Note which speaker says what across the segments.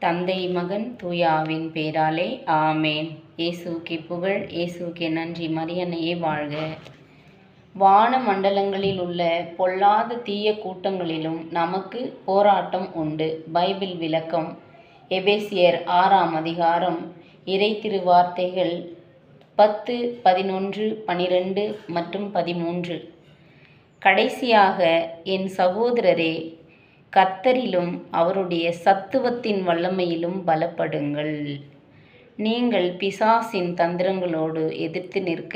Speaker 1: தந்தை மகன் தூயாவின் பேராலே ஆமேன். இயேசுவுக்கே புகழ், இயேசுவுக்கே நன்றி. மரியன்னையே வாழ்க. வான மண்டலங்களில் உள்ள பொல்லாத தீய கூட்டங்களிலும் நமக்கு போராட்டம் உண்டு. பைபிள் விளக்கம். எபேசியர் 6ஆம் அதிகாரம். இறை திருவார்த்தைகள் 10, 11, 12 மற்றும் 13. கடைசியாக, என் சகோதரரே, கர்த்தரிலும் அவருடைய சத்துவத்தின் வல்லமையிலும் பலப்படுங்கள். நீங்கள் பிசாசின் தந்திரங்களோடு எதிர்த்து நிற்க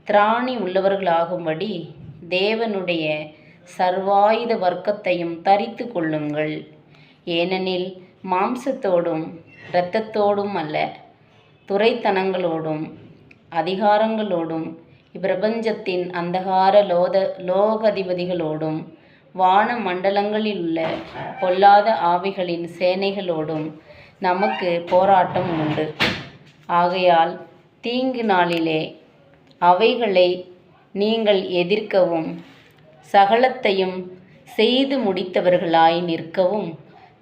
Speaker 1: திராணி உள்ளவர்களாகும்படி தேவனுடைய சர்வாயுத வர்க்கத்தையும் தரித்து கொள்ளுங்கள். ஏனெனில் மாம்சத்தோடும் இரத்தத்தோடும் அல்ல, துரைத்தனங்களோடும் அதிகாரங்களோடும் இப்பிரபஞ்சத்தின் அந்தகார லோகாதிபதிகளோடும் வான மண்டலங்களில் உள்ள பொல்லாத ஆவிகளின் சேனைகளோடும் நமக்கு போராட்டம் உண்டு. ஆகையால் தீங்கு நாளிலே அவைகளை நீங்கள் எதிர்க்கவும் சகலத்தையும் செய்து முடித்தவர்களாய் நிற்கவும்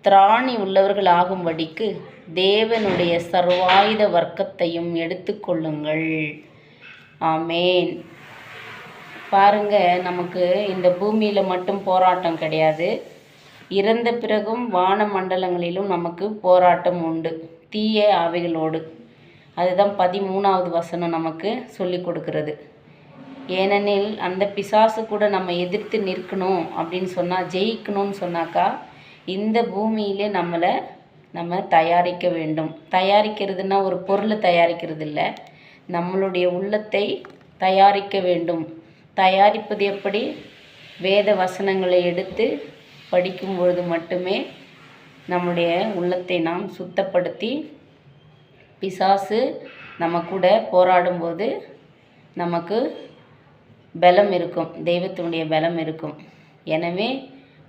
Speaker 1: திராணி உள்ளவர்களாகும்படிக்கு தேவனுடைய சர்வாயுத வர்க்கத்தையும் எடுத்து கொள்ளுங்கள். ஆமேன். பாருங்க, நமக்கு இந்த பூமியில் மட்டும் போராட்டம் கிடையாது, இறந்த பிறகும் வான மண்டலங்களிலும் நமக்கு போராட்டம் உண்டு தீய ஆவிகளோடு. அதுதான் 13வது வசனம் நமக்கு சொல்லி கொடுக்கிறது. ஏனெனில் அந்த பிசாசு கூட நம்ம எதிர்த்து நிற்கணும் அப்படின்னு சொன்னால், ஜெயிக்கணும்னு சொன்னாக்கா இந்த பூமியிலே நம்ம தயாரிக்க வேண்டும். தயாரிக்கிறதுனா ஒரு பொருளை தயாரிக்கிறது இல்லை, நம்மளுடைய உள்ளத்தை தயாரிக்க வேண்டும். தயாரிப்பது எப்படி? வேத வசனங்களை எடுத்து படிக்கும் பொழுது மட்டுமே நம்முடைய உள்ளத்தை நாம் சுத்தப்படுத்தி, பிசாசு நம்ம கூட போராடும்போது நமக்கு பலம் இருக்கும், தெய்வத்தினுடைய பலம் இருக்கும். எனவே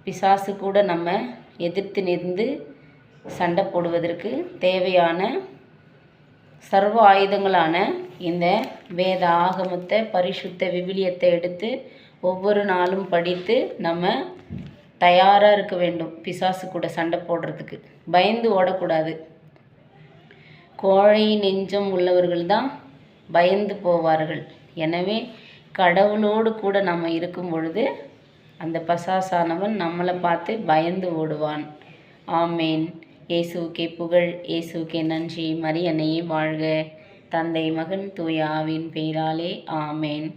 Speaker 1: பிசாசு கூட நம்ம எதிர்த்து நின்று சண்டை போடுவதற்கு தேவையான சர்வ ஆயுதங்களான இந்த வேத ஆகமத்தை, பரிசுத்த விவிலியத்தை எடுத்து ஒவ்வொரு நாளும் படித்து நம்ம தயாராக இருக்க வேண்டும். பிசாசு கூட சண்டை போடுறதுக்கு பயந்து ஓடக்கூடாது. கோழை நெஞ்சம் உள்ளவர்கள் தான் பயந்து போவார்கள். எனவே கடவுளோடு கூட நம்ம இருக்கும் பொழுது அந்த பிசாசானவன் நம்மளை பார்த்து பயந்து ஓடுவான். ஆமேன். இயேசுவுக்கே புகழ், இயேசுவுக்கே நன்றி. மரியன்னையே வாழ்க. தந்தை மகன் தூய ஆவியின் பெயராலே ஆமேன்.